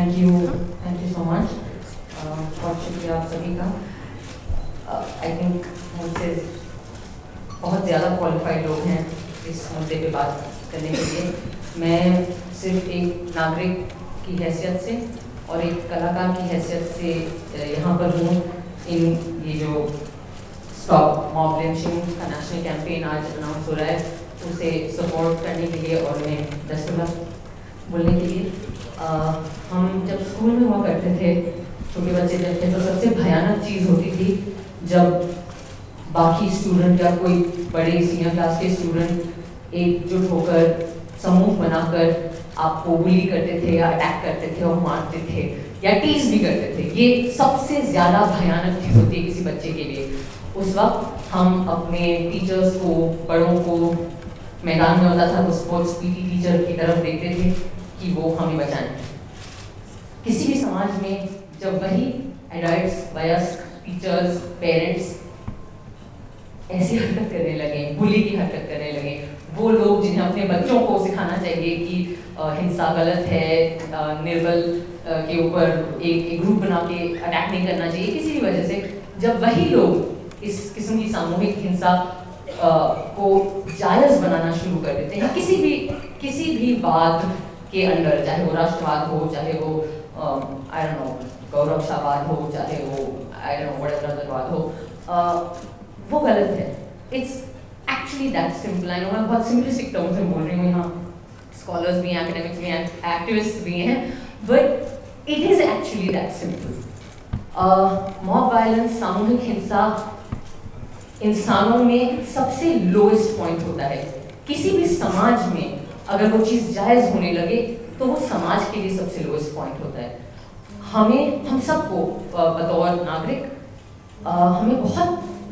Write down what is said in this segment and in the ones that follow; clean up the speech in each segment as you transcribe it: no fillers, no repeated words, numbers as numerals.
Thank you so much. बहुत शुक्रिया आप सभी का। आई थिंक मुझसे बहुत ज़्यादा क्वालिफाइड लोग हैं इस मुद्दे पे बात करने के लिए। मैं सिर्फ एक नागरिक की हैसियत से और एक कलाकार की हैसियत से यहाँ पर हूँ। इन ये जो स्टॉप मॉब लिंचिंग का नेशनल कैंपेन आज अनाउंस हो रहा है उसे सपोर्ट करने के लिए और उन्हें बेस्ट ऑफ लक बोलने के लिए। हम जब स्कूल में हुआ करते थे, छोटे बच्चे जब थे, तो सबसे भयानक चीज़ होती थी जब बाकी स्टूडेंट या कोई बड़े सीनियर क्लास के स्टूडेंट एकजुट होकर समूह बनाकर आपको बुली करते थे या अटैक करते थे और मारते थे या टीज भी करते थे। ये सबसे ज़्यादा भयानक चीज़ होती है किसी बच्चे के लिए। उस वक्त हम अपने टीचर्स को, बड़ों को, मैदान में होता था तो स्पोर्ट्स पीटी टीचर की तरफ देखते थे कि वो हमें बचाएं। किसी भी समाज में जब वही एडल्ट्स, वयस्क, टीचर्स, पेरेंट्स ऐसी हरकत करने लगे, बुली की हरकत करने लगे, वो लोग जिन्हें अपने बच्चों को सिखाना चाहिए कि हिंसा गलत है, निर्बल के ऊपर एक ग्रुप बना के अटैक नहीं करना चाहिए किसी भी वजह से, जब वही लोग इस किस्म की सामूहिक हिंसा को जायज़ बनाना शुरू कर देते हैं किसी भी वाद के अंदर, चाहे वो राष्ट्रवाद हो, चाहे वो आई डोंट नो गौरवशावाद हो, चाहे वो I don't know whatever other वाद हो, वो गलत है। It's actually that simple. I know मैं बहुत सिंपलिस्टिक टर्म्स में बोल रही हूँ, यहाँ स्कॉलर्स भी हैं, एकेडमिक्स भी हैं, एक्टिविस्ट भी हैं, but it is actually that simple. Mob violence, सामूहिक हिंसा इंसानों में सबसे लोएस्ट पॉइंट होता है। किसी भी समाज में अगर वो चीज़ जायज़ होने लगे तो वो समाज के लिए सबसे लोएस्ट पॉइंट होता है। हम सबको बतौर नागरिक हमें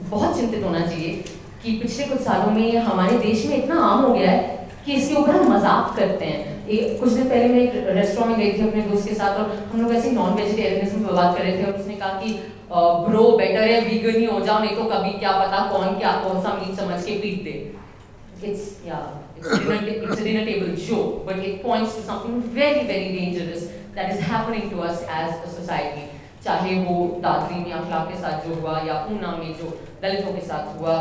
बहुत चिंतित होना चाहिए कि पिछले कुछ सालों में हमारे देश में इतना आम हो गया है कि इसके ऊपर हम मजाक करते हैं। कुछ दिन पहले मैं एक रेस्टोरेंट में गई थी अपने दोस्त के साथ और हम लोग ऐसे नॉन वेजिटेरियनिज्म पर बात कर रहे थे और उसने कहा कि ब्रो बेटर है वीगन ही हो जाओ, नहीं तो कभी क्या पता कौन सा मीट समझ के पीट दे। It's a dinner table joke, but it points to something very dangerous that is happening to us as a society. चाहे वो दादरी में अखलाक के साथ जो हुआ या ऊना में जो दलितों के साथ हुआ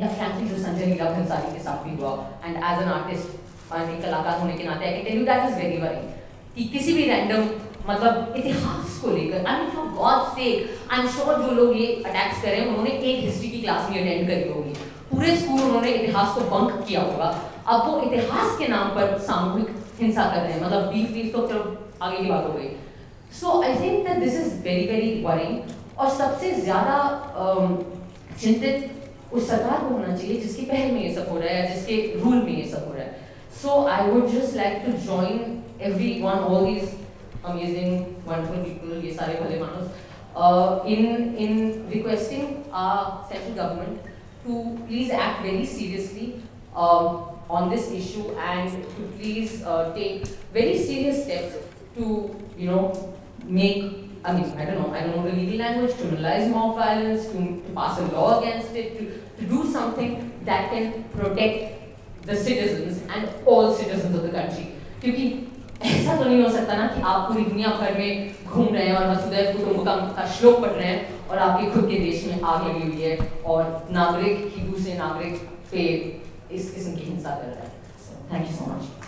या फ्रैंकली जो संजय लीला भंसाली के साथ भी हुआ। एंड एज एन आर्टिस्ट, एक कलाकार होने के नाते I can tell you that is very worrying कि किसी भी रैंडम मतलब इतिहास को लेकर, I mean for God's sake, I am sure जो लोग ये अटैक्स कर रहे हैं उन्होंने एक हिस्ट्री की क्लास में अटेंड करी होगी, पूरे स्कूल उन्होंने इतिहास को बंक किया होगा। अब वो इतिहास के नाम पर सामूहिक हिंसा कर रहे हैं, मतलब बीफ तो चलो आगे की बात हो गई। So I think that this is very worrying. और सबसे ज़्यादा चिंतित उस सरकार को होना चाहिए जिसकी पहल में ये सब हो रहा है, जिसके रूल में ये सब हो रहा है। So I would just like to join everyone, all these amazing, wonderful people, ये सारे भले मानुस, in requesting our central government to please act very seriously on this issue and to please take very serious steps to, you know, make, I mean, I don't know the legal language, criminalize mob violence, to pass a law against it, to do something that can protect the citizens and all citizens of the country. क्योंकि ऐसा तो नहीं हो सकता ना कि आप पूरी दुनिया भर में घूम रहे हैं और वसुधैव कुटुंबकम का श्लोक पढ़ रहे हैं और आपके खुद के देश में आग लगी हुई है और नागरिक ही दूसरे नागरिक पे इस किस्म की हिंसा कर रहा है। Thank you so much.